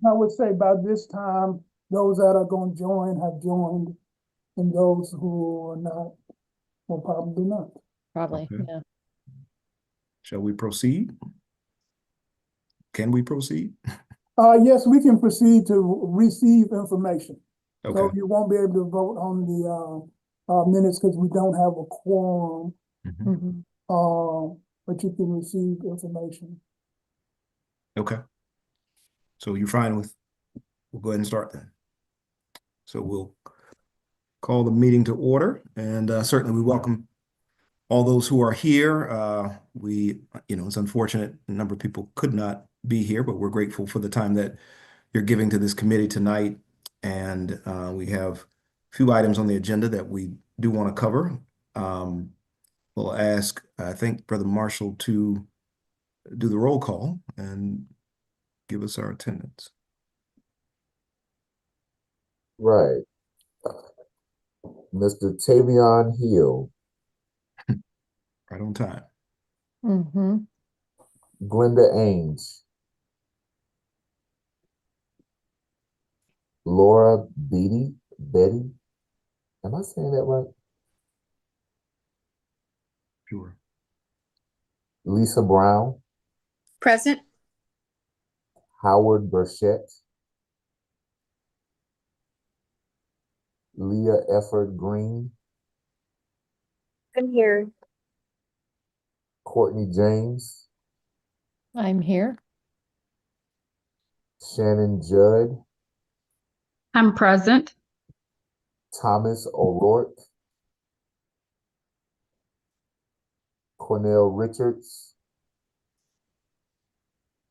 I would say by this time, those that are going to join have joined, and those who are not will probably not. Probably, Okay. yeah. Shall we proceed? Can we proceed? Yes, we can proceed to receive information. So Okay. you won't be able to vote on the minutes because we don't have a quorum. Mhm. Mhm. But you can receive information. Okay. So you're fine with, we'll go ahead and start then. So we'll call the meeting to order, and certainly we welcome all those who are here. It's unfortunate a number of people could not be here, but we're grateful for the time that you're giving to this committee tonight. And we have a few items on the agenda that we do want to cover. We'll ask, I think, Brother Marshall to do the roll call and give us our attendance. Right. Mr. Tavion Hill, Right on time. Mm-hmm. Glenda Ainge, Laura Betty, am I saying that right? Sure. Lisa Brown, Present. Howard Burchett, Leah Efford Green, I'm here. Courtney James, I'm here. Shannon Judd, I'm present. Thomas O'Rourke, Cornell Richards,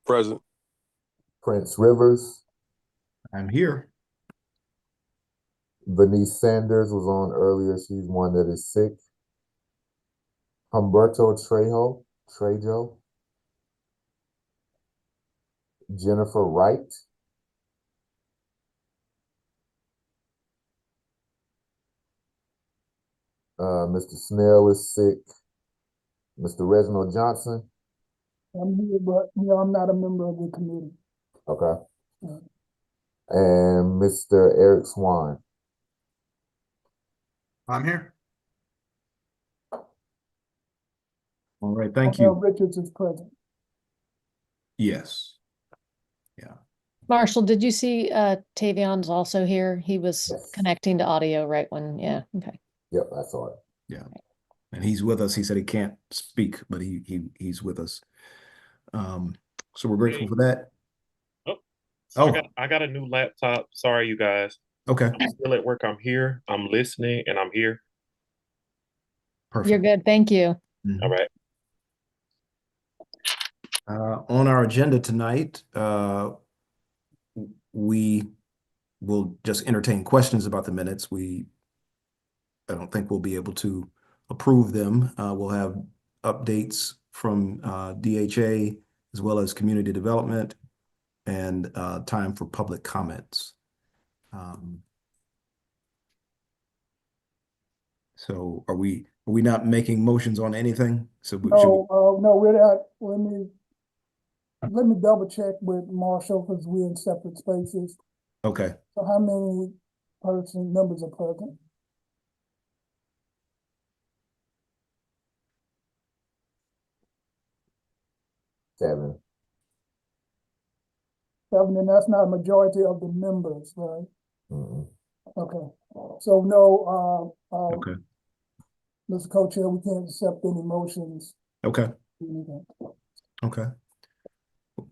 Present. Prince Rivers, I'm here. Venice Sanders was on earlier. She's one that is sick. Humberto Trejo, Jennifer Wright, Mr. Snell is sick. Mr. Reginald Johnson, I'm here, but I'm not a member of the committee. okay. Yeah. And Mr. Eric Swan. I'm here. All right, thank Cornell you. Richards is present. Yes. Marshall, did you see Tavion's also here? He was Yes. connecting to audio right when, yeah, okay. Yep, I saw it. Yeah. And he's with us. He said he can't speak, but he's with us. So we're grateful for that. I got a new laptop. Sorry, you guys. Okay. I'm still at work. I'm here. I'm listening, and I'm here. Perfect. You're good, thank you. Mhm. All right. On our agenda tonight, we will just entertain questions about the minutes. I don't think we'll be able to approve them. We'll have updates from DHA as well as community development and time for public comments. So are we not making motions on anything? So should we? No, we're not. Let me double check with Marshall because we're in separate spaces. Okay. So how many members are present? Seven. Seven, and that's not a majority of the members, right? Mm-mm. Okay. So no, Okay. Mr. Co-Chair, we can't accept any motions. Okay. Okay.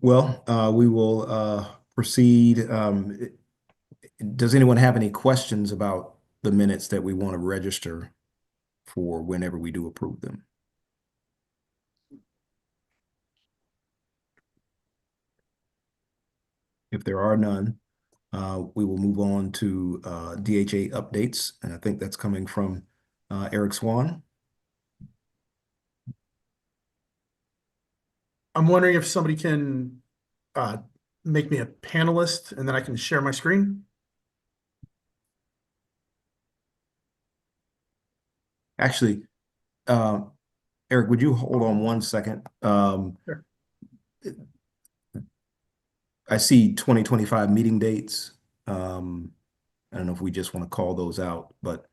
Well, we will proceed. Does anyone have any questions about the minutes that we want to register for whenever we do approve them? If there are none, we will move on to DHA updates, and I think that's coming from Eric Swan. I'm wondering if somebody can make me a panelist and then I can share my screen. Actually, Eric, would you hold on one second? Sure. I see 2025 meeting dates. I don't know if we just want to call those out, but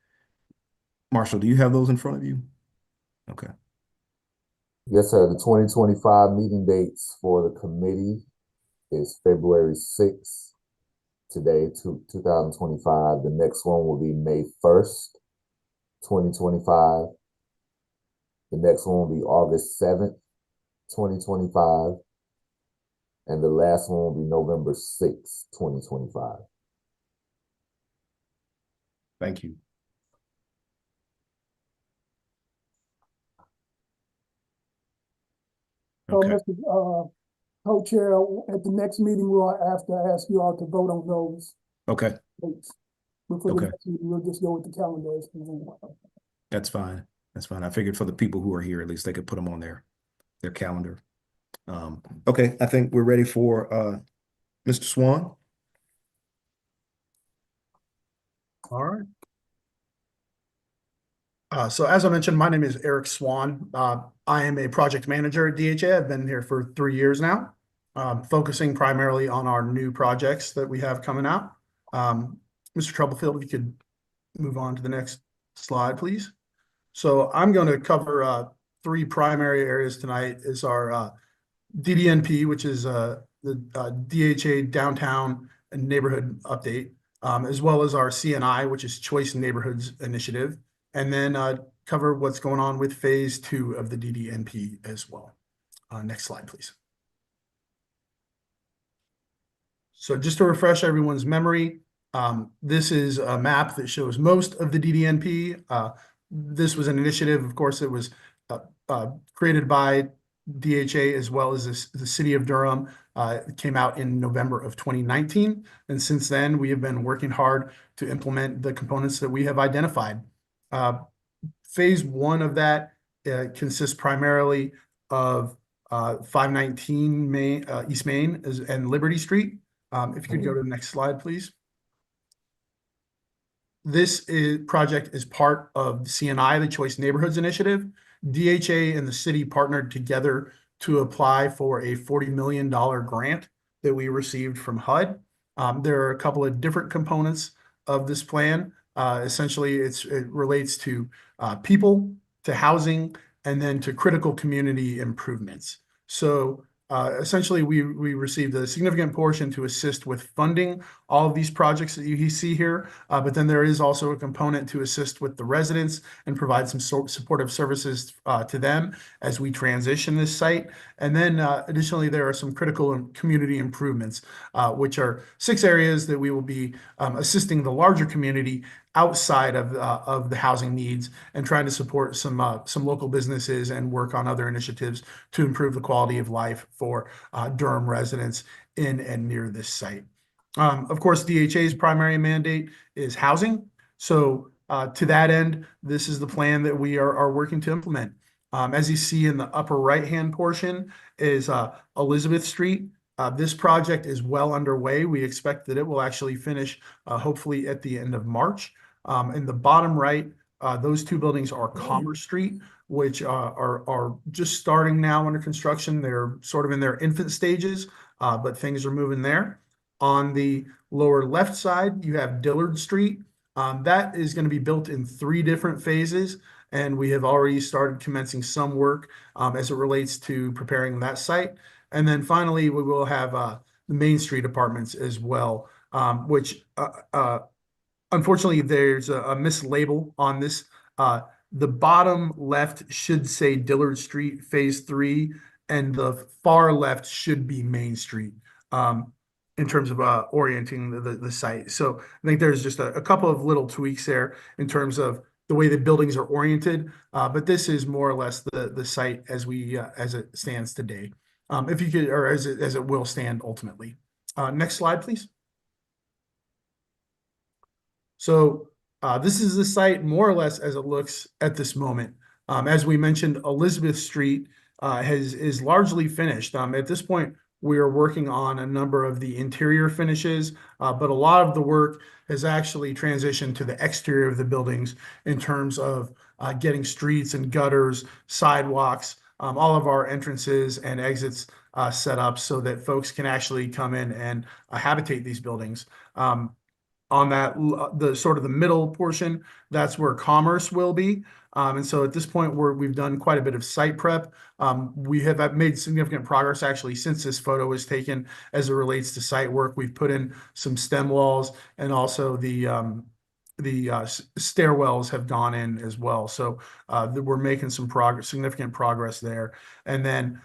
Marshall, do you have those in front of you? Okay. Yes, sir. The 2025 meeting dates for the committee is February 6th, today, 2025. The next one will be May 1st, 2025. The next one will be August 7th, 2025. And the last one will be November 6th, 2025. Thank you. So, Okay. Mr. Co-Chair, at the next meeting, we'll have to ask you all to vote on those Okay. dates. But for the Okay. next meeting, we'll just go with the calendar as presented. That's fine. That's fine. I figured for the people who are here, at least they could put them on their calendar. Okay, I think we're ready for Mr. Swan. All right. So as I mentioned, my name is Eric Swan. I am a project manager at DHA. I've been here for 3 years now, focusing primarily on our new projects that we have coming out. Mr. Troublefield, if you could move on to the next slide, please. So I'm going to cover 3 primary areas tonight. Is our DDNP, which is the DHA Downtown and Neighborhood Update, as well as our CNI, which is Choice Neighborhoods Initiative, and then cover what's going on with phase 2 of the DDNP as well. Next slide, please. So just to refresh everyone's memory, this is a map that shows most of the DDNP. This was an initiative, of course, it was created by DHA as well as the city of Durham. It came out in November of 2019. And since then, we have been working hard to implement the components that we have identified. Phase 1 of that consists primarily of 519 East Main and Liberty Street. If you could go to the next slide, please. This project is part of the CNI, the Choice Neighborhoods Initiative. DHA and the city partnered together to apply for a $40 million grant that we received from HUD. There are a couple of different components of this plan. Essentially, it relates to people, to housing, and then to critical community improvements. So essentially, we received a significant portion to assist with funding all of these projects that you see here, but then there is also a component to assist with the residents and provide some supportive services to them as we transition this site. And then additionally, there are some critical community improvements, which are 6 areas that we will be assisting the larger community outside of the housing needs and trying to support some local businesses and work on other initiatives to improve the quality of life for Durham residents in and near this site. Of course, DHA's primary mandate is housing. So to that end, this is the plan that we are working to implement. As you see in the upper right-hand portion is Elizabeth Street. This project is well underway. We expect that it will actually finish hopefully at the end of March. In the bottom right, those 2 buildings are Commerce Street, which are just starting now under construction. They're sort of in their infant stages, but things are moving there. On the lower left side, you have Dillard Street. That is going to be built in 3 different phases, and we have already started commencing some work as it relates to preparing that site. And then finally, we will have the Main Street apartments as well, which unfortunately, there's a mislabel on this. The bottom left should say Dillard Street Phase 3, and the far left should be Main Street in terms of orienting the site. So I think there's just a couple of little tweaks there in terms of the way the buildings are oriented, but this is more or less the site as it stands today. If you could, or as it will stand ultimately. Next slide, please. So this is the site more or less as it looks at this moment. As we mentioned, Elizabeth Street is largely finished. At this point, we are working on a number of the interior finishes, but a lot of the work has actually transitioned to the exterior of the buildings in terms of getting streets and gutters, sidewalks, all of our entrances and exits set up so that folks can actually come in and habitate these buildings. On that, the sort of the middle portion, that's where commerce will be. And so at this point, we've done quite a bit of site prep. We have made significant progress actually since this photo was taken as it relates to site work. We've put in some stem walls, and also the stairwells have gone in as well. So we're making some significant progress there. And then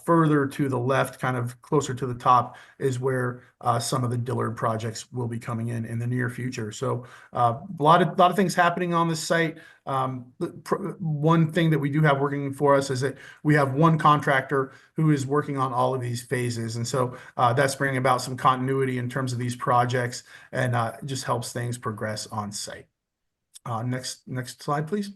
further to the left, kind of closer to the top, is where some of the Dillard projects will be coming in the near future. So a lot of things happening on this site. One thing that we do have working for us is that we have one contractor who is working on all of these phases. And so that's bringing about some continuity in terms of these projects, and just helps things progress on site. Next slide, please.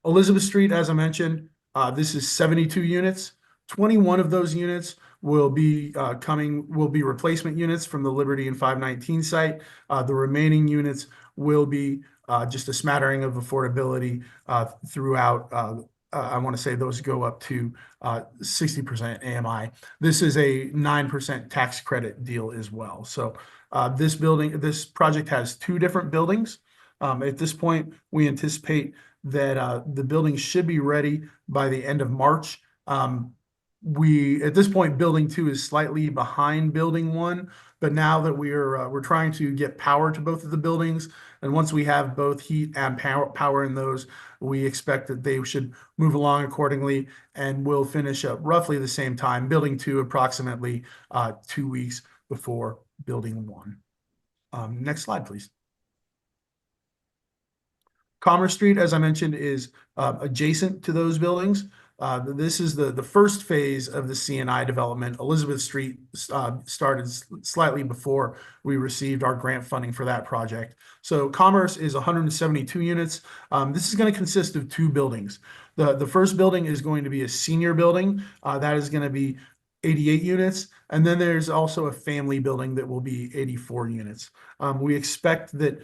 Elizabeth Street, as I mentioned, this is 72 units. 21 of those units will be replacement units from the Liberty and 519 site. The remaining units will be just a smattering of affordability throughout. I want to say those go up to 60% AMI. This is a 9% tax credit deal as well. So this project has 2 different buildings. At this point, we anticipate that the building should be ready by the end of March. At this point, building 2 is slightly behind building 1, but now that we're trying to get power to both of the buildings, and once we have both heat and power in those, we expect that they should move along accordingly, and we'll finish up roughly the same time, building 2 approximately 2 weeks before building 1. Next slide, please. Commerce Street, as I mentioned, is adjacent to those buildings. This is the first phase of the CNI development. Elizabeth Street started slightly before we received our grant funding for that project. So Commerce is 172 units. This is going to consist of 2 buildings. The first building is going to be a senior building. That is going to be 88 units. And then there's also a family building that will be 84 units. We expect that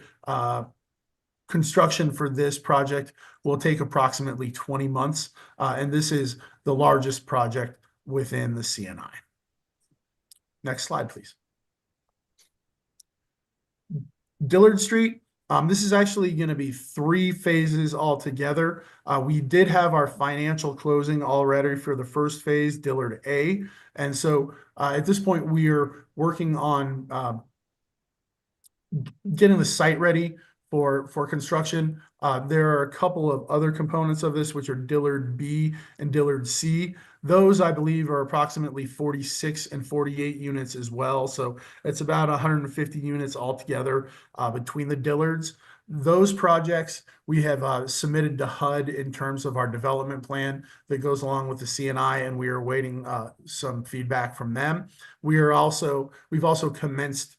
construction for this project will take approximately 20 months, and this is the largest project within the CNI. Next slide, please. Dillard Street, this is actually going to be 3 phases altogether. We did have our financial closing already for the first phase, Dillard A, and so at this point we are working on getting the site ready for construction. There are a couple of other components of this, which are Dillard B and Dillard C. Those, I believe, are approximately 46 and 48 units as well. So it's about 150 units altogether between the Dillards. Those projects we have submitted to HUD in terms of our development plan that goes along with the CNI, and we are waiting some feedback from them. We've also commenced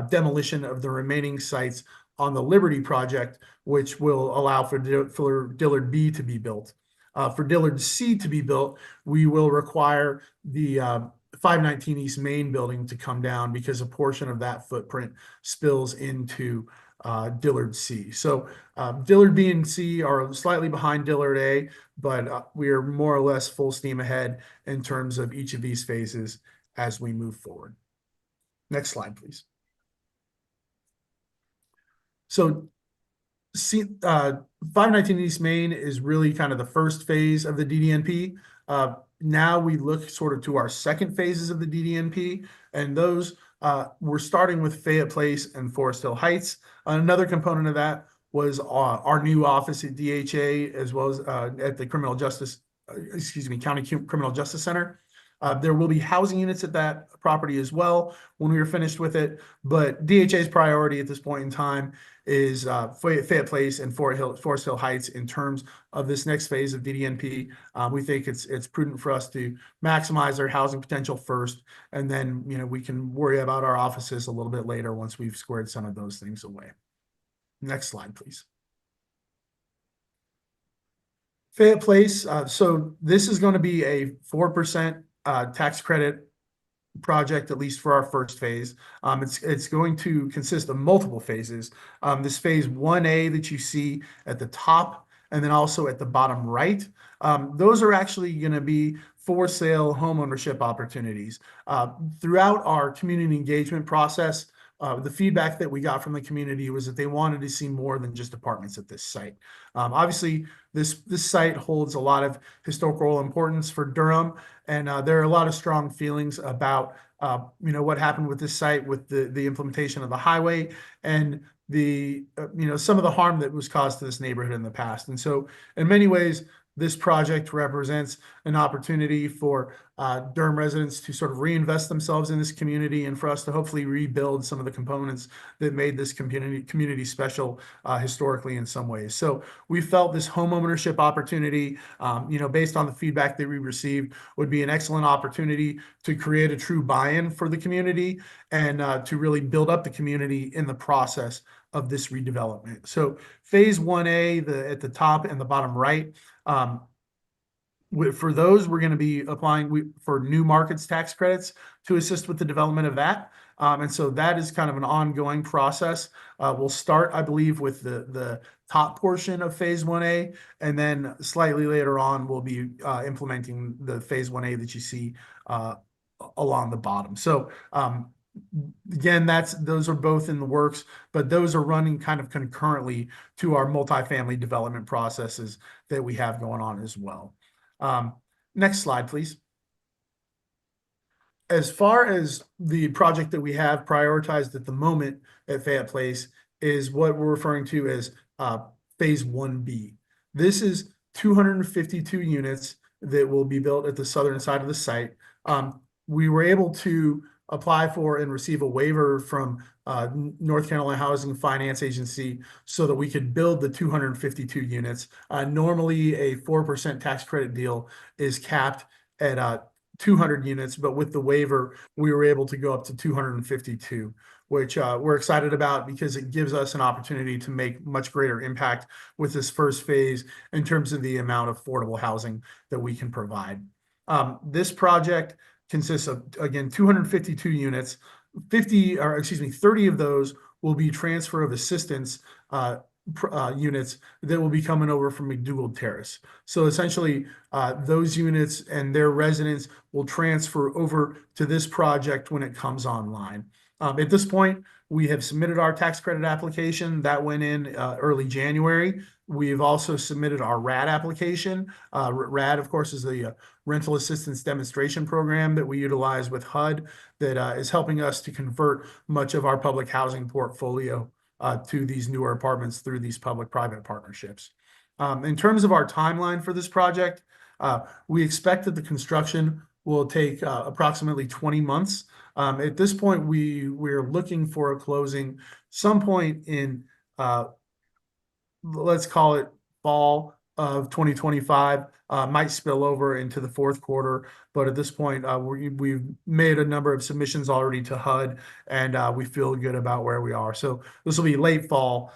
demolition of the remaining sites on the Liberty project, which will allow for Dillard B to be built. For Dillard C to be built, we will require the 519 East Main building to come down because a portion of that footprint spills into Dillard C. So Dillard B and C are slightly behind Dillard A, but we are more or less full steam ahead in terms of each of these phases as we move forward. Next slide, please. So 519 East Main is really kind of the first phase of the DDNP. Now we look sort of to our second phases of the DDNP, and those we're starting with Fayette Place and Forest Hill Heights. Another component of that was our new office at DHA, as well as at the County Criminal Justice Center. There will be housing units at that property as well when we are finished with it, but DHA's priority at this point in time is Fayette Place and Forest Hill Heights in terms of this next phase of DDNP. We think it's prudent for us to maximize our housing potential first, and then we can worry about our offices a little bit later once we've squared some of those things away. Next slide, please. Fayette Place. So this is going to be a 4% tax credit project, at least for our first phase. It's going to consist of multiple phases. This phase 1A that you see at the top, and then also at the bottom right, Those are actually going to be for sale homeownership opportunities. Throughout our community engagement process, the feedback that we got from the community was that they wanted to see more than just apartments at this site. Obviously, this site holds a lot of historical importance for Durham, and there are a lot of strong feelings about what happened with this site with the implementation of the highway and the some of the harm that was caused to this neighborhood in the past. And so in many ways, this project represents an opportunity for Durham residents to sort of reinvest themselves in this community and for us to hopefully rebuild some of the components that made this community special historically in some ways. So we felt this homeownership opportunity, based on the feedback that we received, would be an excellent opportunity to create a true buy-in for the community and to really build up the community in the process of this redevelopment. So phase 1A, at the top and the bottom right, for those, we're going to be applying for new markets tax credits to assist with the development of that. And so that is kind of an ongoing process. We'll start, I believe, with the top portion of phase 1A, and then slightly later on, we'll be implementing the phase 1A that you see along the bottom. So again, those are both in the works, but those are running kind of concurrently to our multifamily development processes that we have going on as well. Next slide, please. As far as the project that we have prioritized at the moment at Fayette Place is what we're referring to as phase 1B. This is 252 units that will be built at the southern side of the site. We were able to apply for and receive a waiver from North Carolina Housing Finance Agency so that we could build the 252 units. Normally, a 4% tax credit deal is capped at 200 units, but with the waiver, we were able to go up to 252, which we're excited about because it gives us an opportunity to make much greater impact with this first phase in terms of the amount of affordable housing that we can provide. This project consists of, again, 252 units. 30 of those will be transfer of assistance units that will be coming over from McDougald Terrace. So essentially, those units and their residents will transfer over to this project when it comes online. At this point, we have submitted our tax credit application. That went in early January. We've also submitted our RAD application. RAD, of course, is the Rental Assistance Demonstration Program that we utilize with HUD that is helping us to convert much of our public housing portfolio to these newer apartments through these public-private partnerships. In terms of our timeline for this project, we expect that the construction will take approximately 20 months. At this point, we're looking for a closing some point in, let's call it fall of 2025, might spill over into the fourth quarter. But at this point, we've made a number of submissions already to HUD, and we feel good about where we are. So this will be late fall,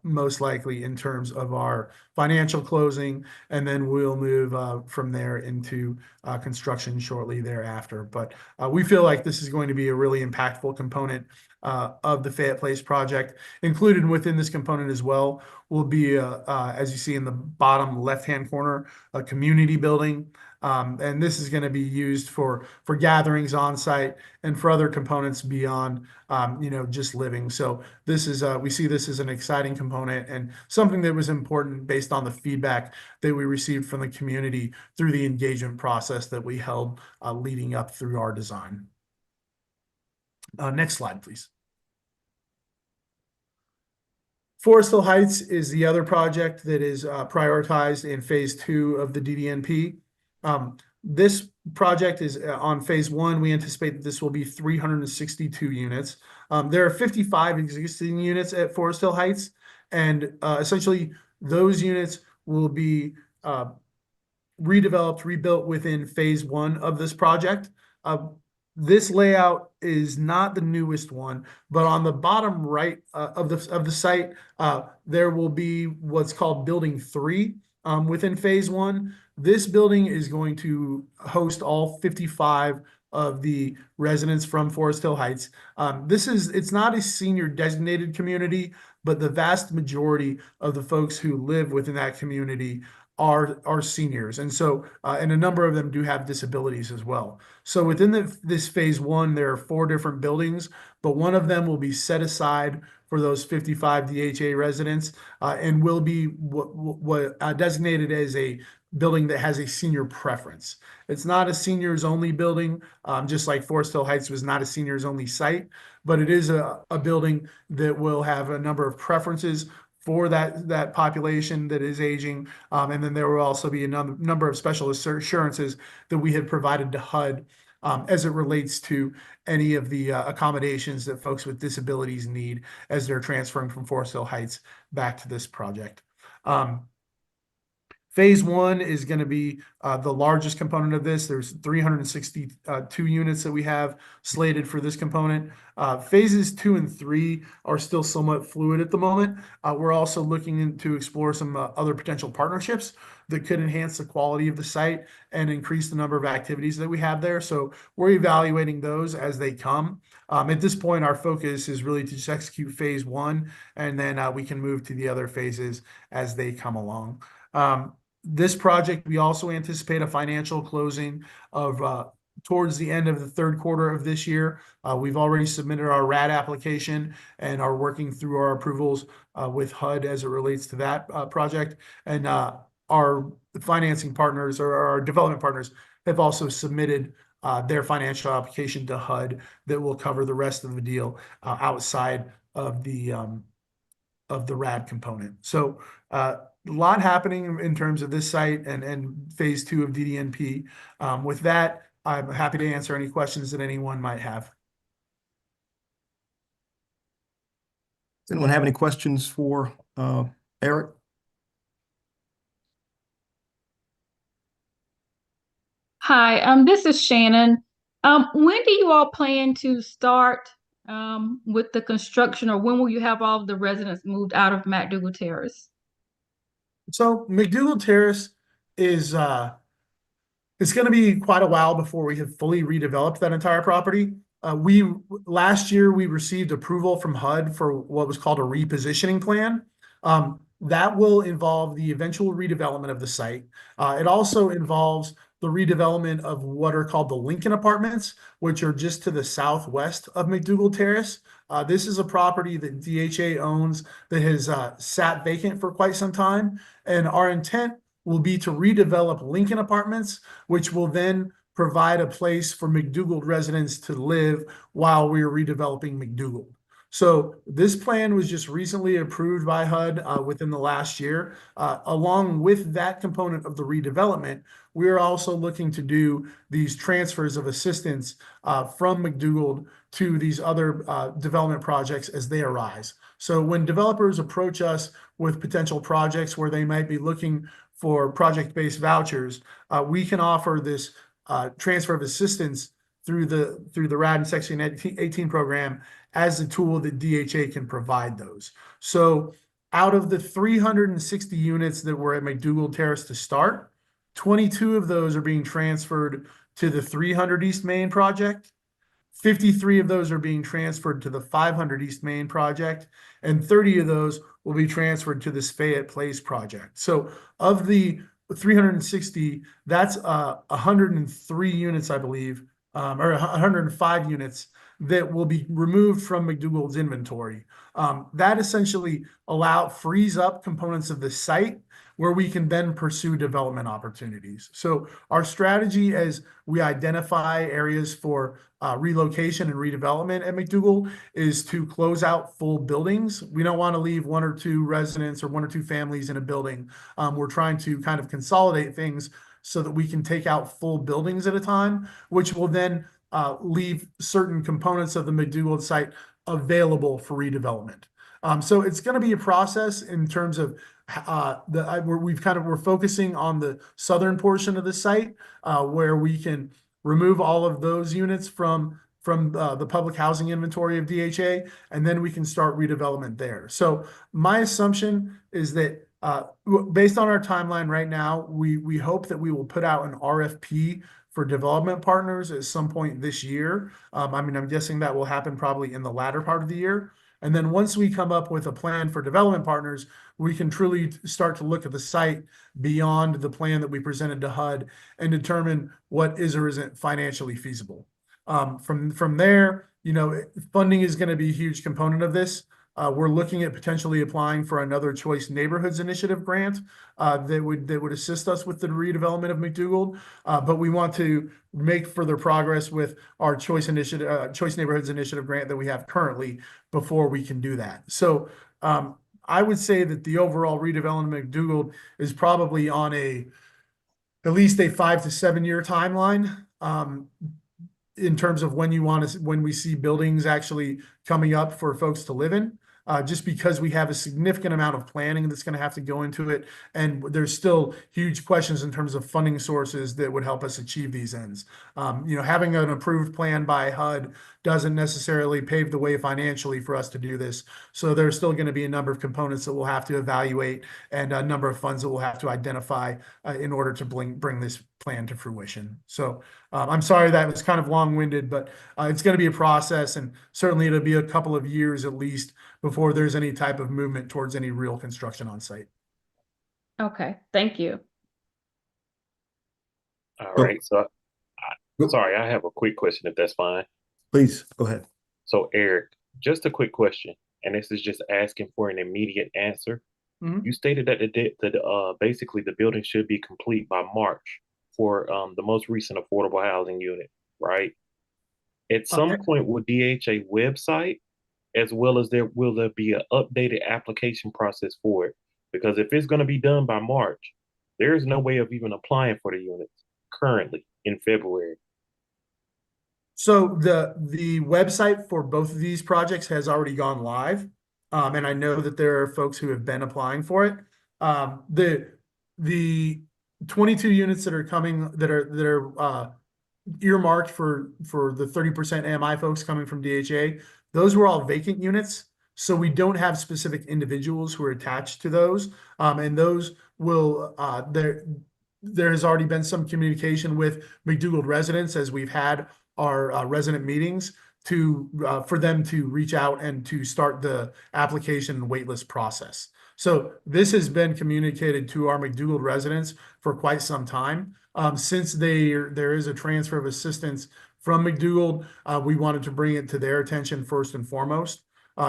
most likely in terms of our financial closing, and then we'll move from there into construction shortly thereafter. But we feel like this is going to be a really impactful component of the Fayette Place project. Included within this component as well will be, as you see in the bottom left-hand corner, a community building. And this is going to be used for gatherings on site and for other components beyond, just living. So this is, we see this as an exciting component and something that was important based on the feedback that we received from the community through the engagement process that we held leading up through our design. Next slide, please. Forest Hill Heights is the other project that is prioritized in phase 2 of the DDNP. This project is on phase 1. We anticipate that this will be 362 units. There are 55 existing units at Forest Hill Heights, and essentially those units will be redeveloped, rebuilt within phase 1 of this project. This layout is not the newest one, but on the bottom right of the site, there will be what's called Building 3 within phase 1. This building is going to host all 55 of the residents from Forest Hill Heights. It's not a senior designated community, but the vast majority of the folks who live within that community are seniors. And so, and a number of them do have disabilities as well. So within this phase one, there are 4 different buildings, but one of them will be set aside for those 55 DHA residents, and will be designated as a building that has a senior preference. It's not a seniors only building, just like Forest Hill Heights was not a seniors only site, but it is a building that will have a number of preferences for that population that is aging. And then there will also be a number of special assurances that we had provided to HUD as it relates to any of the accommodations that folks with disabilities need as they're transferring from Forest Hill Heights back to this project. Phase one is going to be the largest component of this. There's 362 units that we have slated for this component. Phases 2 and 3 are still somewhat fluid at the moment. We're also looking to explore some other potential partnerships that could enhance the quality of the site and increase the number of activities that we have there. So we're evaluating those as they come. At this point, our focus is really to just execute phase one, and then we can move to the other phases as they come along. This project, we also anticipate a financial closing of towards the end of the 3rd quarter of this year. We've already submitted our RAD application and are working through our approvals with HUD as it relates to that project. And our financing partners or our development partners have also submitted their financial application to HUD that will cover the rest of the deal outside of the RAD component. So a lot happening in terms of this site and phase 2 of DDNP. With that, I'm happy to answer any questions that anyone might have. Does anyone have any questions for Eric? Hi, this is Shannon. When do you all plan to start with the construction, or when will you have all of the residents moved out of McDougald Terrace? So McDougald Terrace is it's going to be quite a while before we have fully redeveloped that entire property. Last year we received approval from HUD for what was called a repositioning plan. That will involve the eventual redevelopment of the site. It also involves the redevelopment of what are called the Lincoln Apartments, which are just to the southwest of McDougald Terrace. This is a property that DHA owns that has sat vacant for quite some time. And our intent will be to redevelop Lincoln Apartments, which will then provide a place for McDougald residents to live while we're redeveloping McDougald. So this plan was just recently approved by HUD within the last year. Along with that component of the redevelopment, we are also looking to do these transfers of assistance from McDougald to these other development projects as they arise. So when developers approach us with potential projects where they might be looking for project-based vouchers, we can offer this transfer of assistance through the RAD and Section 18 program as a tool that DHA can provide those. So out of the 360 units that were at McDougald Terrace to start, 22 of those are being transferred to the 300 East Main project. 53 of those are being transferred to the 500 East Main project, and 30 of those will be transferred to this Fayette Place project. So of the 360, that's 103 units, I believe, or 105 units that will be removed from McDougald's inventory. That essentially frees up components of the site where we can then pursue development opportunities. So our strategy as we identify areas for relocation and redevelopment at McDougald is to close out full buildings. We don't want to leave 1 or 2 residents or 1 or 2 families in a building. We're trying to kind of consolidate things so that we can take out full buildings at a time, which will then leave certain components of the McDougald site available for redevelopment. So it's going to be a process in terms of we're focusing on the southern portion of the site where we can remove all of those units from the public housing inventory of DHA, and then we can start redevelopment there. So my assumption is that based on our timeline right now, we hope that we will put out an RFP for development partners at some point this year. I'm guessing that will happen probably in the latter part of the year. And then once we come up with a plan for development partners, we can truly start to look at the site beyond the plan that we presented to HUD and determine what is or isn't financially feasible. From there, you know, funding is going to be a huge component of this. We're looking at potentially applying for another Choice Neighborhoods Initiative grant that would assist us with the redevelopment of McDougald. But we want to make further progress with our Choice Neighborhoods Initiative grant that we have currently before we can do that. So I would say that the overall redevelopment of McDougald is probably on at least a 5 to 7 year timeline. In terms of when we see buildings actually coming up for folks to live in, just because we have a significant amount of planning that's going to have to go into it. And there's still huge questions in terms of funding sources that would help us achieve these ends. You know, having an approved plan by HUD doesn't necessarily pave the way financially for us to do this. So there's still going to be a number of components that we'll have to evaluate and a number of funds that we'll have to identify in order to bring this plan to fruition. So I'm sorry that was kind of long-winded, but it's going to be a process, and certainly it'll be a couple of years at least before there's any type of movement towards any real construction on site. Okay, thank you. All right, so sorry, I have a quick question if that's fine. Please, go ahead. So Eric, just a quick question, and this is just asking for an immediate answer. Mhm. You stated that basically the building should be complete by March for the most recent affordable housing unit, right? At some Okay. point, will DHA website, as well as will there be an updated application process for it? Because if it's going to be done by March, there is no way of even applying for the units currently in February. So the website for both of these projects has already gone live. And I know that there are folks who have been applying for it. The 22 units that are coming that are earmarked for the 30% AMI folks coming from DHA, those were all vacant units. So we don't have specific individuals who are attached to those. And those will there has already been some communication with McDougald residents as we've had our resident meetings for them to reach out and to start the application and waitlist process. So this has been communicated to our McDougald residents for quite some time. Since there is a transfer of assistance from McDougald, we wanted to bring it to their attention first and foremost.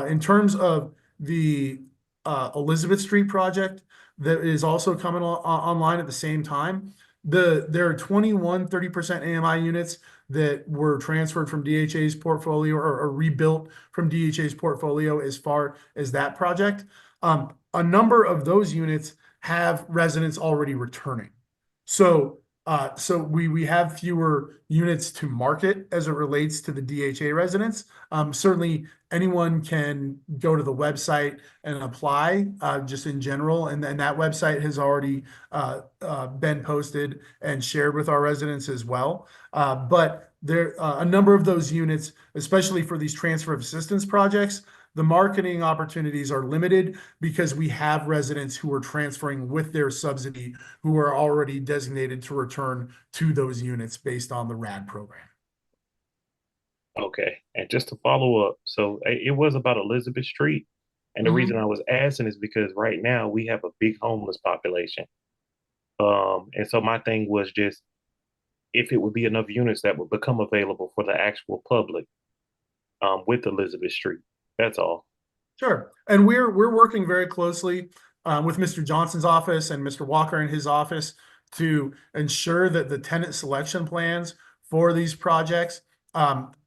In terms of the Elizabeth Street project that is also coming online at the same time, there are 21 30% AMI units that were transferred from DHA's portfolio or rebuilt from DHA's portfolio as far as that project. A number of those units have residents already returning. So we have fewer units to market as it relates to the DHA residents. Certainly anyone can go to the website and apply just in general. And then that website has already been posted and shared with our residents as well. But there a number of those units, especially for these transfer of assistance projects, the marketing opportunities are limited because we have residents who are transferring with their subsidy who are already designated to return to those units based on the RAD program. Okay, and just to follow up, so it was about Elizabeth Street, and the reason I was asking is because right now we have a big homeless population. And so my thing was just if it would be enough units that would become available for the actual public with Elizabeth Street. That's all. Sure. And we're working very closely with Mr. Johnson's office and Mr. Walker in his office to ensure that the tenant selection plans for these projects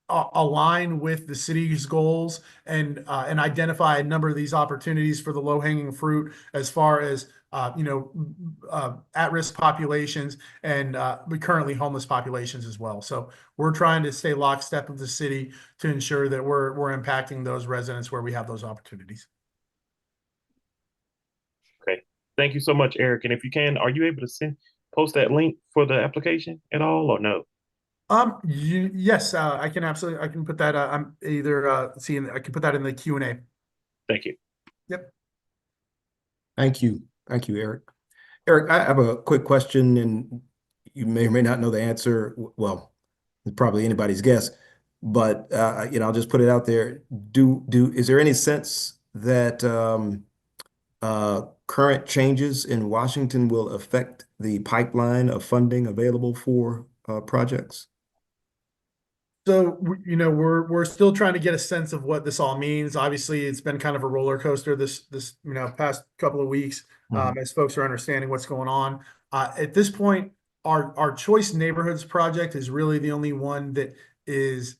align with the city's goals and identify a number of these opportunities for the low-hanging fruit as far as at-risk populations and currently homeless populations as well. So we're trying to stay lockstep with the city to ensure that we're impacting those residents where we have those opportunities. Okay. Thank you so much, Eric. And if you can, are you able to post that link for the application at all or no? Yes, I can absolutely. I can put that. I'm either seeing. I can put that in the Q&A. Thank you. Yep. Thank you. Thank you, Eric. Eric, I have a quick question, and you may or may not know the answer. Well, it's probably anybody's guess. But I'll just put it out there. Is there any sense that current changes in Washington will affect the pipeline of funding available for projects? So, we're still trying to get a sense of what this all means. Obviously, it's been kind of a roller coaster this past couple of weeks, as folks are understanding what's going on. At this point, our Choice Neighborhoods project is really the only one that is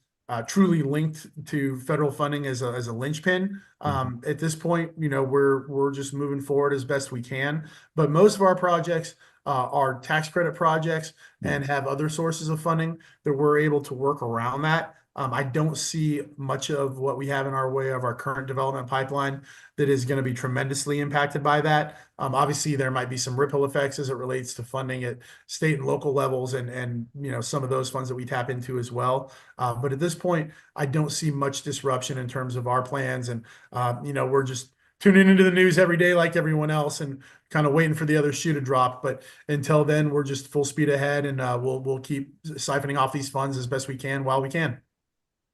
truly linked to federal funding as a linchpin. At this point, we're just moving forward as best we can. But most of our projects are tax credit projects and have other sources of funding that we're able to work around that. I don't see much of what we have in our way of our current development pipeline that is going to be tremendously impacted by that. Obviously, there might be some ripple effects as it relates to funding at state and local levels and some of those funds that we tap into as well. But at this point, I don't see much disruption in terms of our plans. And, we're just tuning into the news every day like everyone else and kind of waiting for the other shoe to drop. But until then, we're just full speed ahead, and we'll keep siphoning off these funds as best we can while we can.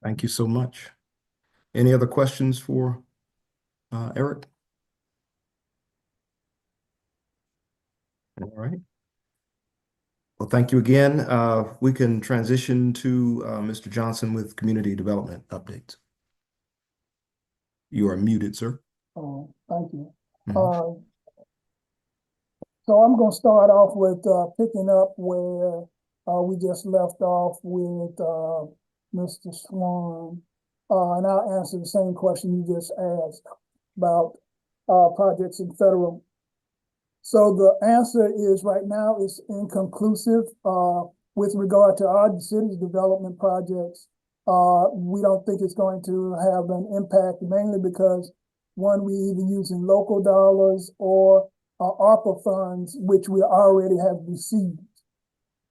Thank you so much. Any other questions for Eric? All right. Well, thank you again. We can transition to Mr. Johnson with community development updates. You are muted, sir. Thank you. Mhm. So I'm going to start off with picking up where we just left off with Mr. Swan. And I'll answer the same question you just asked about projects in federal. So the answer is right now it's inconclusive with regard to our city's development projects. We don't think it's going to have an impact, mainly because one, we either using local dollars or ARPA funds, which we already have received.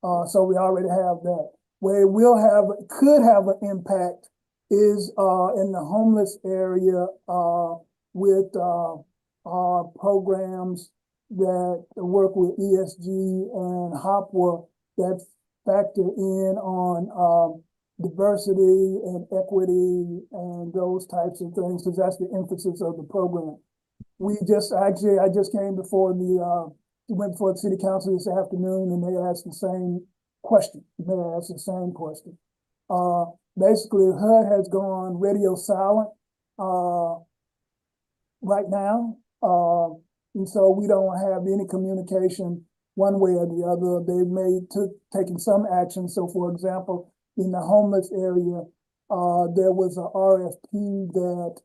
So we already have that. Where it could have an impact is in the homeless area with our programs that work with ESG and HOPWA that factor in on diversity and equity and those types of things, because that's the emphasis of the program. I just came before went before the city council this afternoon, and they asked the same question. Basically, HUD has gone radio silent right now. And so we don't have any communication one way or the other. They've taken some action. So for example, in the homeless area, there was an RFP that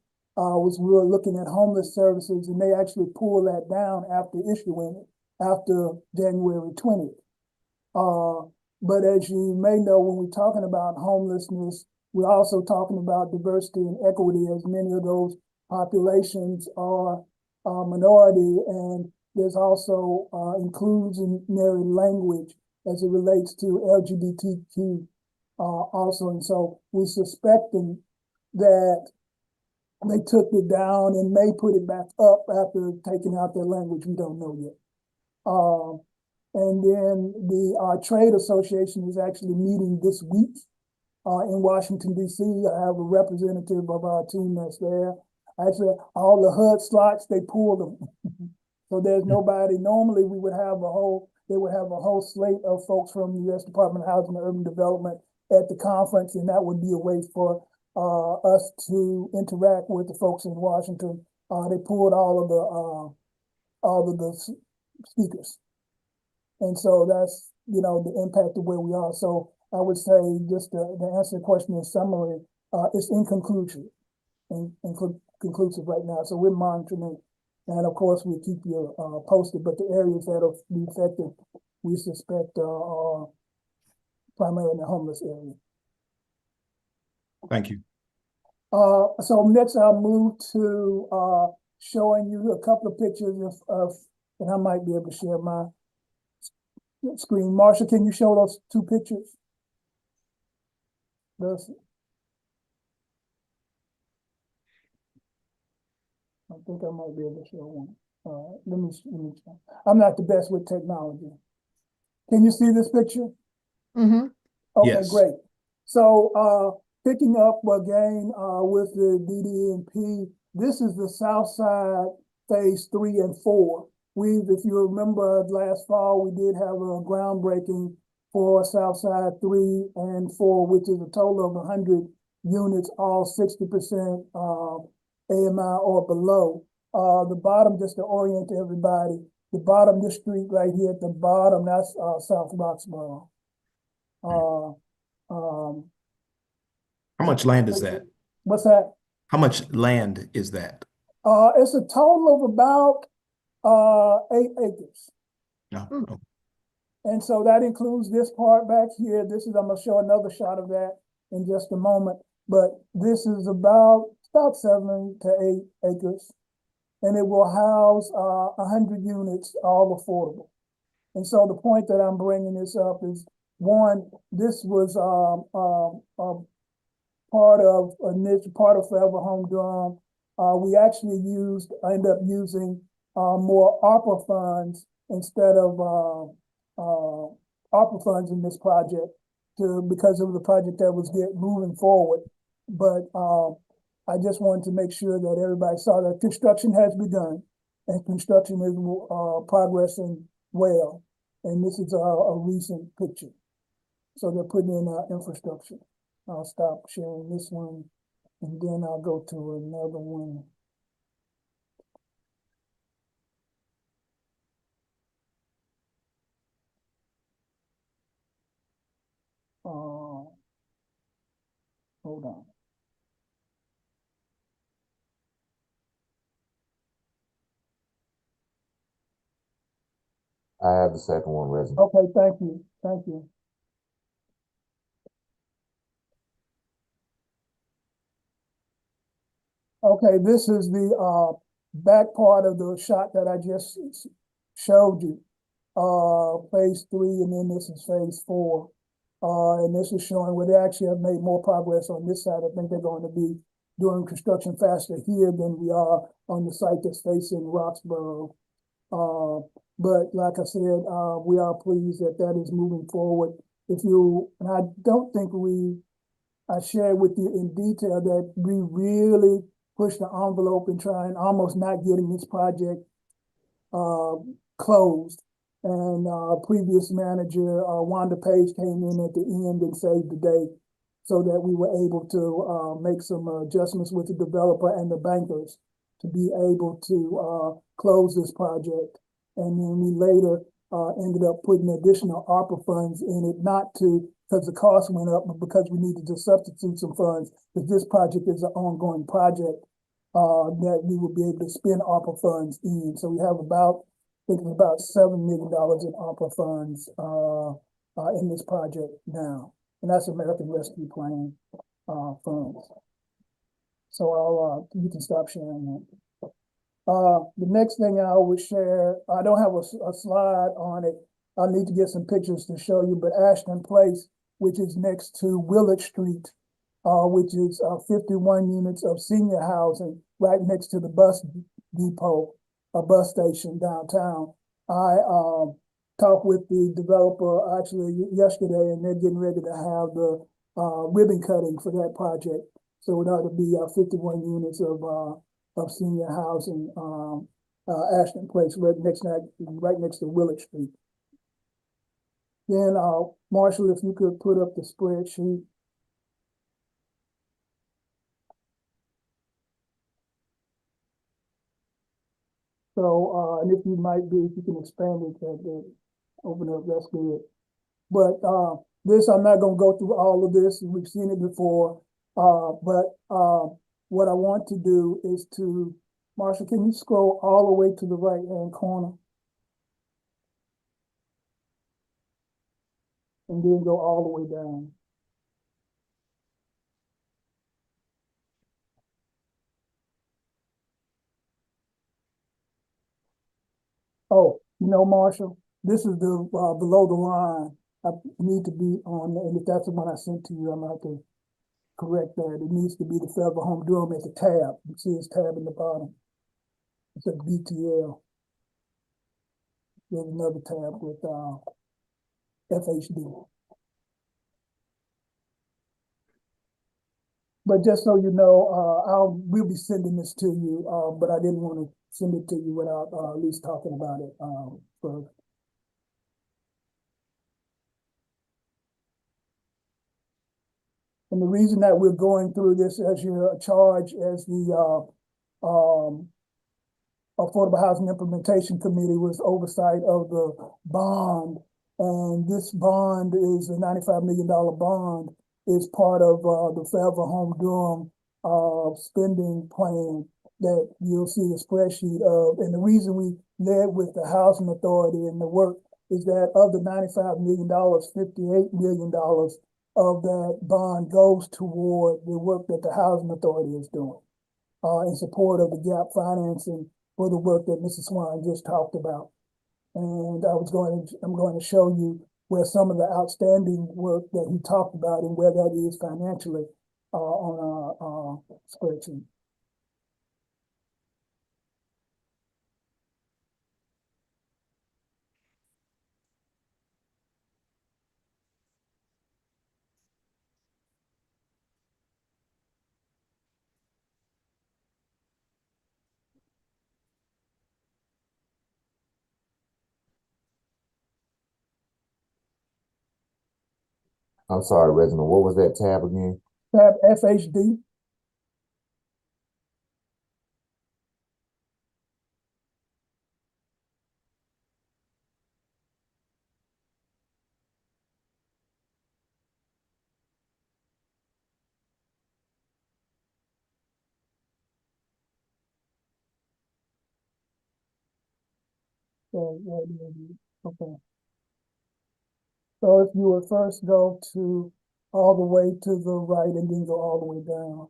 we were looking at homeless services, and they actually pulled that down after issuing it after January 20th. But as you may know, when we're talking about homelessness, we're also talking about diversity and equity, as many of those populations are minority, and there's also inclusionary language as it relates to LGBTQ also. And so we're suspecting that they took it down and may put it back up after taking out their language. We don't know yet. And then our trade association is actually meeting this week in Washington, D.C. I have a representative of our team that's there. Actually, all the HUD slots, they pulled them. So there's nobody. Normally, they would have a whole slate of folks from the U.S. Department of Housing and Urban Development at the conference, and that would be a way for us to interact with the folks in Washington. They pulled all of the speakers. And so that's, the impact of where we are. So I would say, just to answer the question in summary, it's inconclusive right now. So we're monitoring it. And of course, we'll keep you posted. But the areas that will be affected, we suspect are primarily in the homeless area. Thank you. So next I'll move to showing you a couple of pictures and I might be able to share my screen. Marsha, can you show those two pictures? I think I might be able to show one. Let me try. I'm not the best with technology. Can you see this picture? Mm-hmm. Okay, Yes. great. So picking up again, with the DDNP, this is the South Side Phase 3 and 4. If you remember last fall, we did have a groundbreaking for South Side 3 and 4, which is a total of 100 units, all 60%, AMI or below. The bottom, just to orient everybody, the bottom, this street right here at the bottom, that's, South Roxborough. How much land is that? What's that? How much land is that? It's a total of about 8 acres. No. Hmm. And so that includes this part back here. I'm gonna show another shot of that in just a moment. But this is about 7 to 8 acres. And it will house 100 units, all affordable. And so the point that I'm bringing this up is, one, this was part of Forever Home Durham. We actually ended up using more ARPA funds instead of ARPA funds in this project because of the project that was moving forward. But I just wanted to make sure that everybody saw that construction has begun and construction is progressing well. And this is a recent picture. So they're putting in infrastructure. I'll stop sharing this one and then I'll go to another one. Hold on. I have the second one, Reggie. Okay, thank you. Thank you. Okay, this is the back part of the shot that I just showed you. Phase 3, and then this is phase 4. And this is showing where they actually have made more progress on this side. I think they're going to be doing construction faster here than we are on the site that's facing Roxborough. But like I said, we are pleased that that is moving forward. And I don't think I shared with you in detail that we really pushed the envelope and trying almost not getting this project closed. And previous manager, Wanda Page, came in at the end and saved the day so that we were able to make some adjustments with the developer and the bankers to be able to close this project. And then we later ended up putting additional ARPA funds in it, not because the cost went up, but because we needed to substitute some funds, because this project is an ongoing project that we will be able to spend ARPA funds in. So we have about $7 million in ARPA funds in this project now. And that's American Rescue Plan funds. So you can stop sharing that. The next thing I would share, I don't have a slide on it. I need to get some pictures to show you, but Ashton Place, which is next to Willard Street, which is 51 units of senior housing right next to the bus depot, a bus station downtown. I talked with the developer actually yesterday, and they're getting ready to have the ribbon cutting for that project. So it ought to be 51 units of senior housing, Ashton Place, right next to Willard Street. Then Marshall, if you could put up the spreadsheet. So, and if you can expand it, open up, that's good. But this, I'm not gonna go through all of this, we've seen it before. But what I want to do is Marshall, can you scroll all the way to the right-hand corner? And then go all the way down. Oh, Marshall, this is the below the line. I need to be on, and if that's the one I sent to you, I'm gonna have to correct that. It needs to be the Forever Home Durham at the tab. You see his tab in the bottom. It's a BTL. There's another tab with FHD. But just so you know, we'll be sending this to you, but I didn't want to send it to you without, at least talking about it, first. And the reason that we're going through this as your charge as the, Affordable Housing Implementation Committee was oversight of the bond. And this bond is a $95 million bond, is part of the Forever Home Durham spending plan that you'll see a spreadsheet of. And the reason we led with the Housing Authority and the work is that of the $95 million, $58 million of that bond goes toward the work that the Housing Authority is doing in support of the gap financing for the work that Mrs. Swan just talked about. And I'm going to show you where some of the outstanding work that he talked about and where that is financially on our spreadsheet. I'm sorry, Reginald, what was that tab again? Tab FHD. Okay. So if you would first go to all the way to the right and then go all the way down.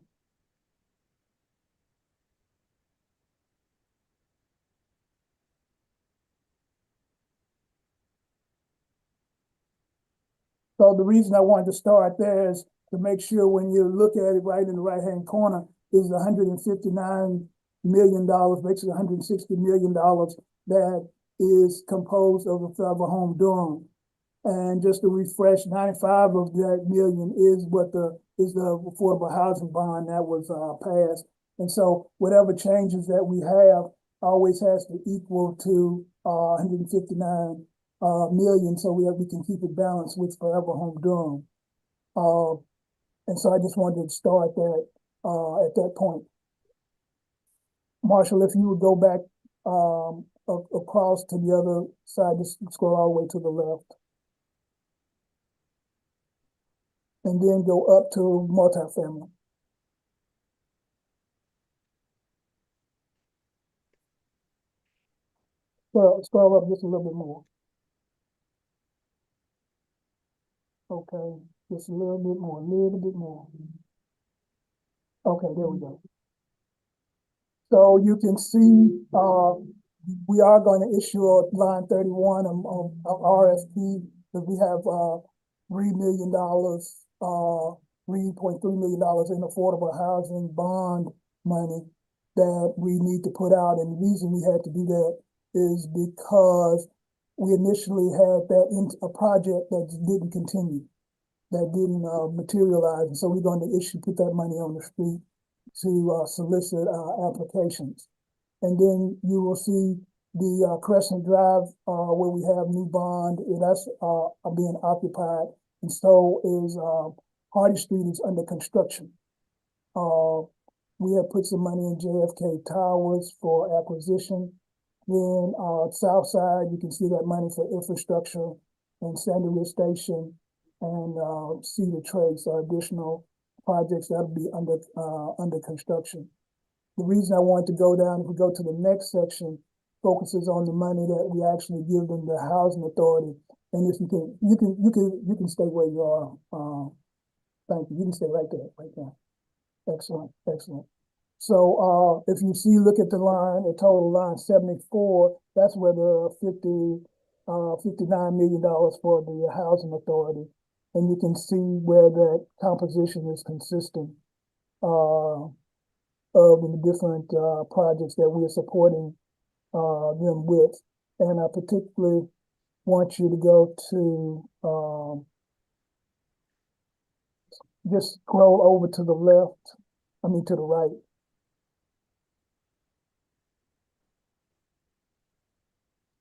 So the reason I wanted to start there is to make sure when you look at it right in the right-hand corner is $159 million, basically $160 million that is composed of the Forever Home Durham. And just to refresh, 95 of that million is the affordable housing bond that was passed. And so whatever changes that we have always has to equal to 159 million, so we can keep it balanced with Forever Home Durham. And so I just wanted to start that at that point. Marshall, if you would go back across to the other side, just scroll all the way to the left. And then go up to multifamily. Scroll up just a little bit more. Okay, just a little bit more. Okay, there we go. So you can see we are going to issue a line 31 of RFP that we have $3 million, $3.3 million in affordable housing bond money that we need to put out. And the reason we had to do that is because we initially had that in a project that didn't continue, that didn't materialize. And so we're going to put that money on the street to solicit applications. And then you will see the Crescent Drive where we have new bond, and that's being occupied. And so is Hardy Street is under construction. We have put some money in JFK Towers for acquisition. Then South Side, you can see that money for infrastructure and Sandy Ridge Station and Cedar Trace are additional projects that'll be under construction. The reason I wanted to go down, if we go to the next section, focuses on the money that we actually give them the Housing Authority. And if you can stay where you are. Thank you. You can stay right there. Excellent. So if you see, look at the line, the total line 74, that's where the $59 million for the Housing Authority. And you can see where that composition is consistent of the different projects that we're supporting them with. And I particularly want you to go to just scroll over to the left, to the right.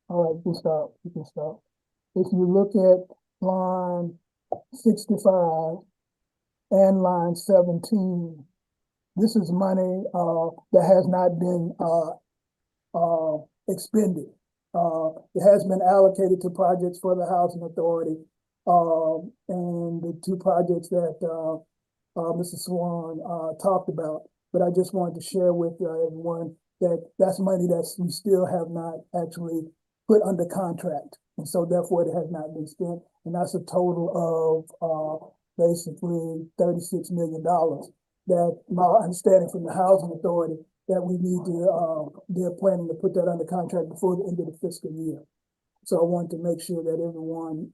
All right, you can stop. If you look at line 65 and line 17, this is money that has not been expended. It has been allocated to projects for the Housing Authority, and the two projects that Mr. Swan talked about. But I just wanted to share with everyone that that's money that we still have not actually put under contract. And so therefore it has not been spent. And that's a total of basically $36 million that my understanding from the Housing Authority that we need to, they're planning to put that under contract before the end of the fiscal year. So I wanted to make sure that everyone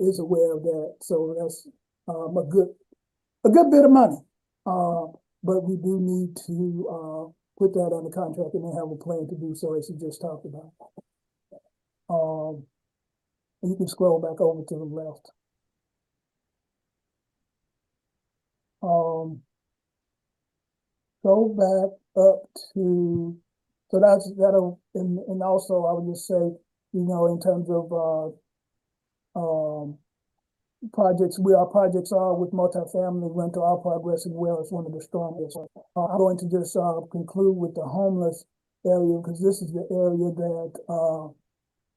is aware of that. So that's a good bit of money. But we do need to put that under contract, and they have a plan to do so, as you just talked about. And you can scroll back over to the left. Go back up to, so that'll, and also I would just say, in terms of projects, where our projects are with multifamily rental are progressing well. It's one of the strongest. I'm going to just conclude with the homeless area, because this is the area that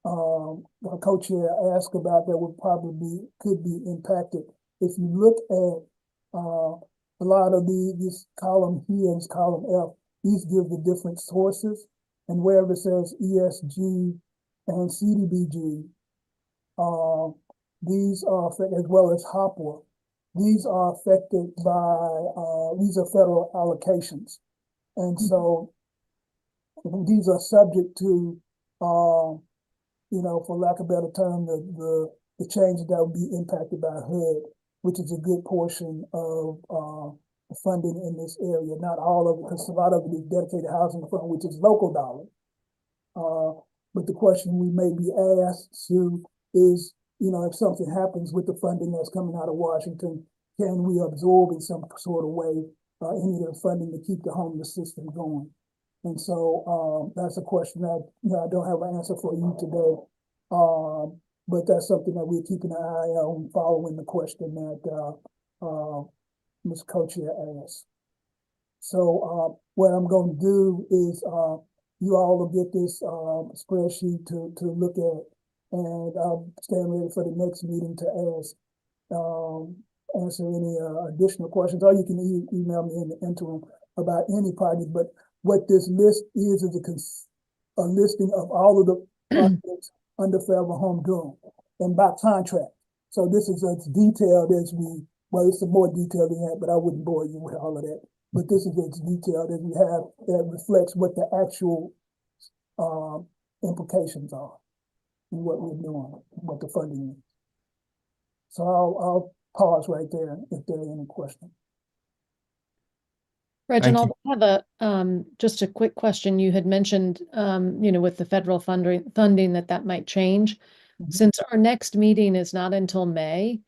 our co-chair asked about that would probably could be impacted. If you look at a lot of this column here and this column F, these give the different sources, and wherever it says ESG and CDBG, these are affected, as well as HOPWA. These are affected by, these are federal allocations. And so these are subject to, for lack of a better term, the changes that will be impacted by HUD, which is a good portion of the funding in this area. Not all of it, because a lot of it is dedicated housing fund, which is local dollars. But the question we may be asked to is, if something happens with the funding that's coming out of Washington, can we absorb in some sort of way any of the funding to keep the homeless system going? And so that's a question that I don't have an answer for you today. But that's something that we're keeping an eye on, following the question that Ms. Co-Chair asked. So what I'm going to do is you all will get this spreadsheet to look at, and I'll stand ready for the next meeting to answer any additional questions, or you can email me in the interim about any project. But what this list is a listing of all of the projects under Fairville Home Dome and by contract. So this is as detailed as it's more detailed than that, but I wouldn't bore you with all of that. But this is as detailed as we have that reflects what the actual implications are and what we're doing, what the funding is. So I'll pause right there if there are any questions. Reginald, I have just a quick question. You had mentioned, with the federal funding that might change. Mm-hmm. Since our next meeting is not until May,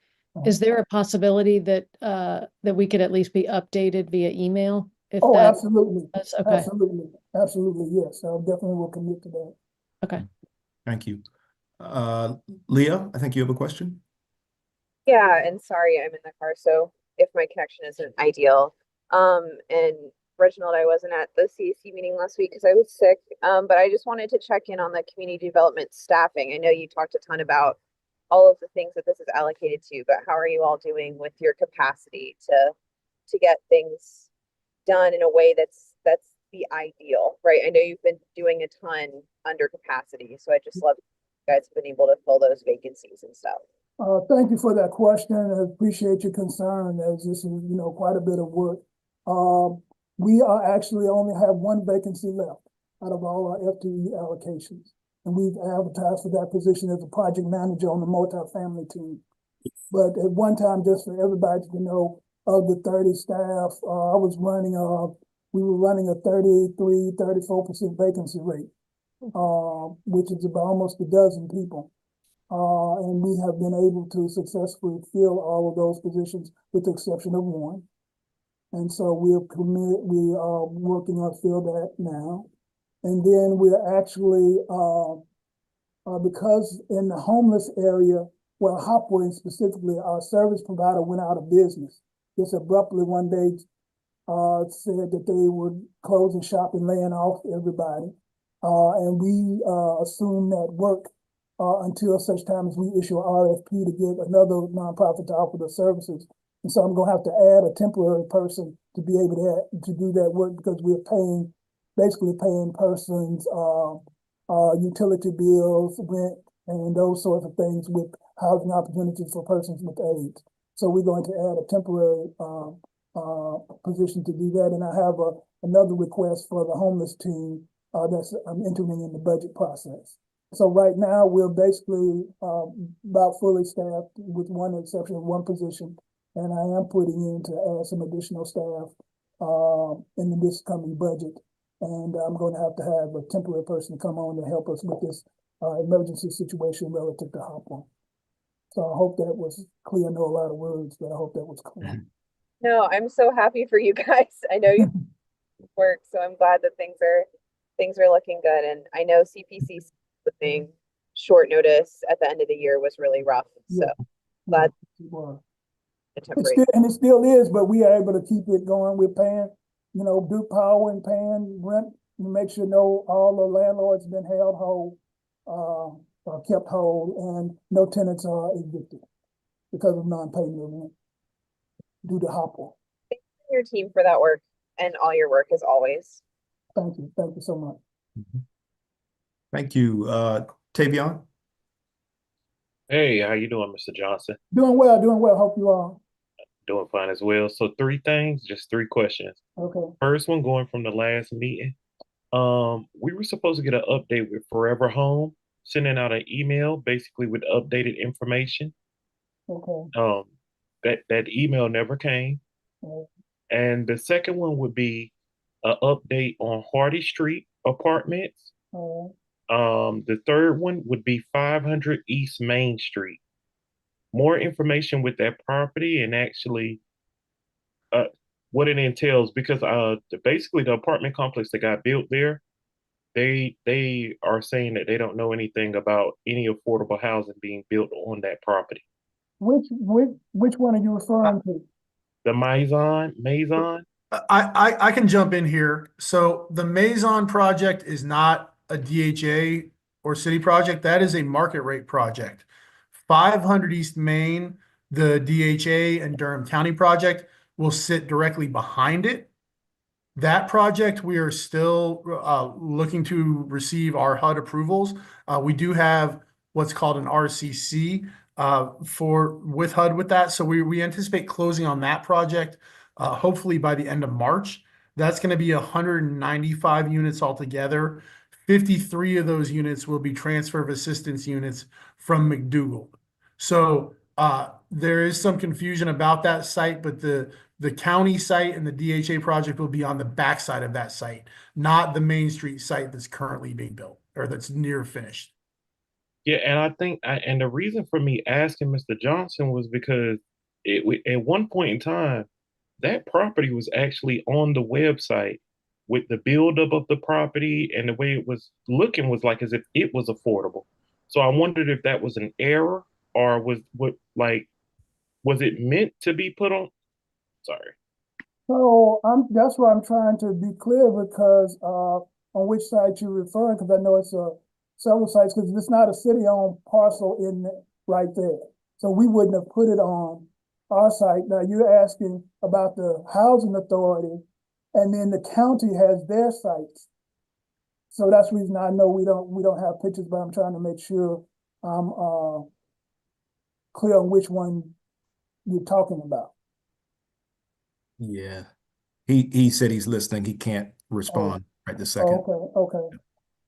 is there a possibility that that we could at least be updated via email? Absolutely. Okay. Absolutely. Yes. I definitely will commit to that. Okay. Thank you. Leah, I think you have a question. Yeah, and sorry, I'm in the car, so if my connection isn't ideal. And Reginald, I wasn't at the CAC meeting last week because I was sick. But I just wanted to check in on the community development staffing. I know you talked a ton about all of the things that this is allocated to, but how are you all doing with your capacity to get things done in a way that's the ideal, right? I know you've been doing a ton under capacity, so I just love you guys have been able to fill those vacancies and stuff. Thank you for that question. I appreciate your concern, as this is, quite a bit of work. We are actually only have one vacancy left out of all our FTE allocations. And we've advertised for that position as a project manager on the multifamily team. But at one time, just for everybody to know, of the 30 staff, we were running a 34% vacancy rate, which is about almost a dozen people. And we have been able to successfully fill all of those positions with the exception of one. And so we are working on fill that now. And then we're actually, because in the homeless area, well, Hopwood specifically, our service provider went out of business. Just abruptly one day said that they were closing shop and laying off everybody. And we assumed that work until such time as we issue an RFP to get another nonprofit to offer the services. And so I'm gonna have to add a temporary person to be able to do that work because we're basically paying persons utility bills, rent, and those sorts of things with housing opportunities for persons with AIDS. So we're going to add a temporary position to do that. And I have another request for the homeless team I'm entering in the budget process. So right now we're basically about fully staffed with one exception of one position. And I am putting in to add some additional staff in this coming budget. And I'm going to have a temporary person come on to help us with this emergency situation relative to Hopwood. So I hope that was clear. I know a lot of words, but I hope that was clear. No, I'm so happy for you guys. I know you work, so I'm glad that things are looking good. And I know CPC thing short notice at the end of the year was really rough. So glad. It still is, but we are able to keep it going. We're paying, Duke Power and paying rent to make sure all the landlords have been held whole, kept whole, and no tenants are evicted because of non-payment of rent due to Hopwood. Thank you, your team, for that work and all your work as always. Thank you. Thank you so much. Thank you. Tavion? Hey, how you doing, Mr. Johnson? Doing well, doing well. Hope you are. Doing fine as well. So 3 things, just 3 questions. Okay. First one, going from the last meeting. We were supposed to get an update with Forever Home, sending out an email basically with updated information. Okay. That email never came. Okay. And the second one would be an update on Hardy Street Apartments. Okay. The third one would be 500 East Main Street. More information with that property and actually what it entails, because basically the apartment complex that got built there, they are saying that they don't know anything about any affordable housing being built on that property. Which one are you referring to? The Maison. I can jump in here. So the Maison project is not a DHA or city project. That is a market rate project. 500 East Main, the DHA and Durham County project, will sit directly behind it. That project, we are still looking to receive our HUD approvals. We do have what's called an RCC with HUD with that. So we anticipate closing on that project hopefully by the end of March. That's going to be 195 units altogether. 53 of those units will be transfer of assistance units from McDougal. So there is some confusion about that site, but the county site and the DHA project will be on the backside of that site, not the Main Street site that's currently being built or that's near finished. Yeah, and I think, and the reason for me asking Mr. Johnson was because at one point in time, that property was actually on the website with the buildup of the property, and the way it was looking was like as if it was affordable. So I wondered if that was an error, or was it meant to be put on? Sorry. So that's why I'm trying to be clear, because on which site you're referring, because I know it's several sites, because it's not a city-owned parcel right there. So we wouldn't have put it on our site. Now you're asking about the housing authority, and then the county has their sites. So that's the reason I know we don't have pictures, but I'm trying to make sure I'm clear on which one you're talking about. Yeah. He said he's listening. He can't respond right this second. Okay.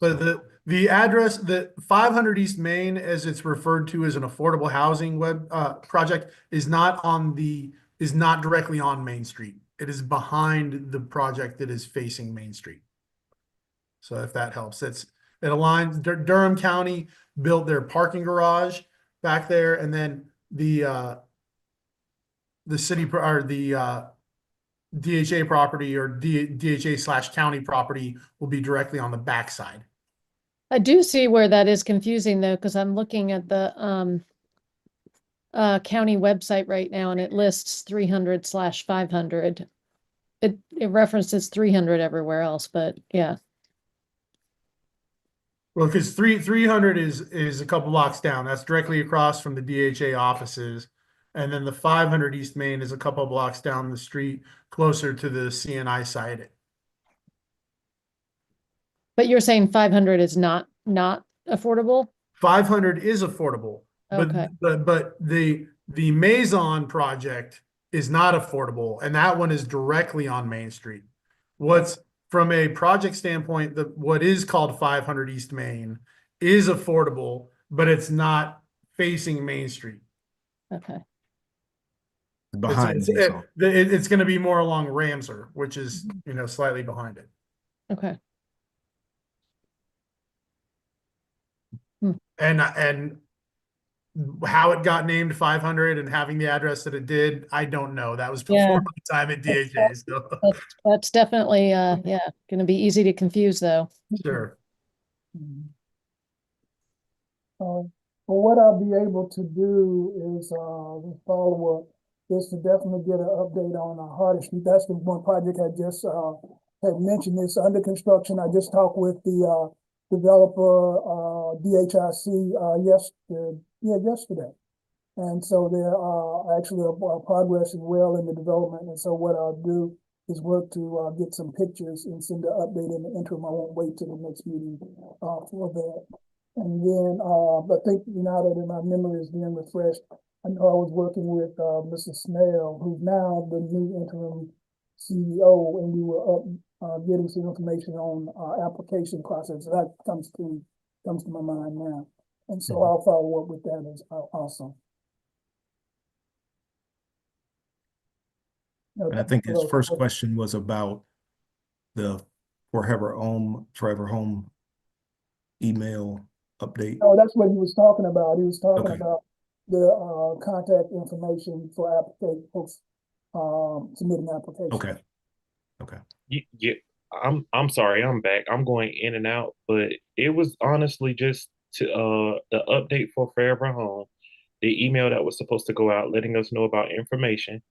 But the address, the 500 East Main, as it's referred to as an affordable housing project, is not directly on Main Street. It is behind the project that is facing Main Street. So if that helps, it aligns. Durham County built their parking garage back there, and then the city or the DHA property or DHA/county property will be directly on the backside. I do see where that is confusing though, because I'm looking at the county website right now and it lists 300/500. It references 300 everywhere else, but yeah. Well, because 300 is a couple blocks down. That's directly across from the DHA offices. And then the 500 East Main is a couple blocks down the street, closer to the CNI side. But you're saying 500 is not affordable? 500 is affordable, Okay. but the Maison project is not affordable, and that one is directly on Main Street. What's from a project standpoint, what is called 500 East Main is affordable, but it's not facing Main Street. Okay. Behind It's, Maison. it's going to be more along Ramsar, which is slightly behind it. Okay. And how it got named 500 and having the address that it did, I don't know. That was before Yeah. my time at DHA. So That's definitely yeah, gonna be easy to confuse though. sure. Well, what I'll be able to do is, follow up, is to definitely get an update on Harder Street. That's the one project I just, had mentioned. It's under construction. I just talked with the, developer, DHIC, yesterday. And so there are actually progress as well in the development. And so what I'll do is work to get some pictures and send an update in the interim. I won't wait till the next meeting for that. And then I think now that my memory is being refreshed, I know I was working with Mrs. Snell, who's now the new interim CEO, and we were getting some information on application process. That comes to my mind now. And so I'll follow up with that as also. And I think his first question was about the Forever Home email update. Oh, that's what he was talking about. He was talking Okay. about the contact information for folks submitting applications. Okay. Okay. Yeah, I'm sorry, I'm back. I'm going in and out, but it was honestly just to the update for Forever Home, the email that was supposed to go out letting us know about information.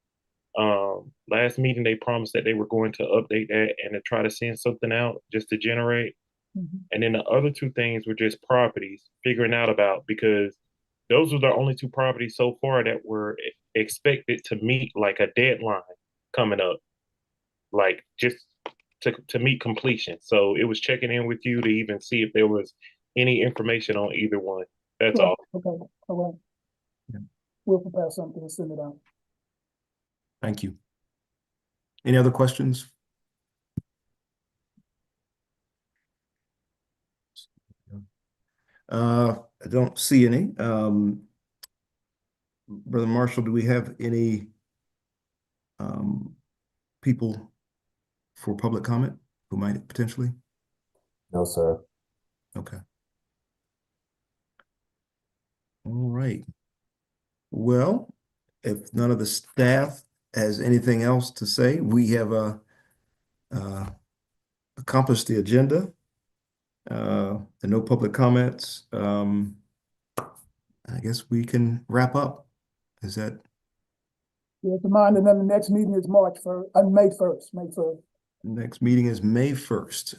Last meeting they promised that they were going to update that and to try to send something out just to generate. And then the other two things were just properties, figuring out about, because those were the only two properties so far that were expected to meet like a deadline coming up, like just to meet completion. So it was checking in with you to even see if there was any information on either one. That's all. Okay, all right. Yeah. We'll prepare something and send it out. Thank you. Any other questions? I don't see any. Brother Marshall, do we have any people for public comment who might potentially? No, sir. Okay. All right. Well, if none of the staff has anything else to say, we have accomplished the agenda. And no public comments. I guess we can wrap up. Is that? Yeah, remind them, the next meeting is May 1st. Next meeting is May 1st,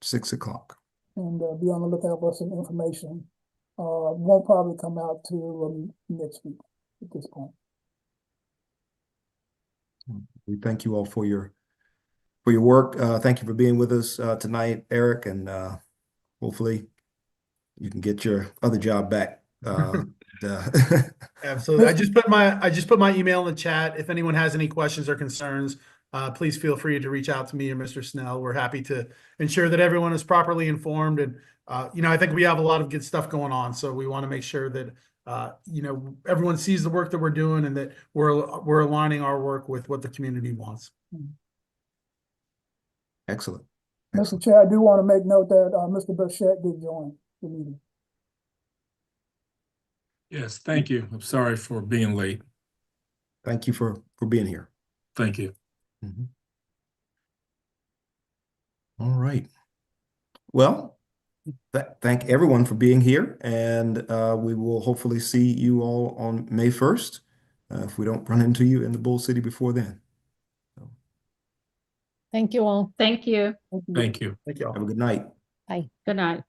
6 o'clock. And be on the lookout for some information. Won't probably come out till next week at this point. We thank you all for your work. Thank you for being with us tonight, Eric, and hopefully you can get your other job back. Absolutely. I just put my email in the chat. If anyone has any questions or concerns, please feel free to reach out to me or Mr. Snell. We're happy to ensure that everyone is properly informed. And, I think we have a lot of good stuff going on. So we want to make sure that, everyone sees the work that we're doing and that we're aligning our work with what the community wants. Excellent. Mr. Chair, I do want to make note that Mr. Burchett did join the meeting. Yes, thank you. I'm sorry for being late. Thank you for being here. Thank you. Mhm. All right. Well, thank everyone for being here, and we will hopefully see you all on May 1st, if we don't run into you in the Bull City before then. Thank you all. Thank you. Thank you. Thank you all. Have a good night. Bye. Good night.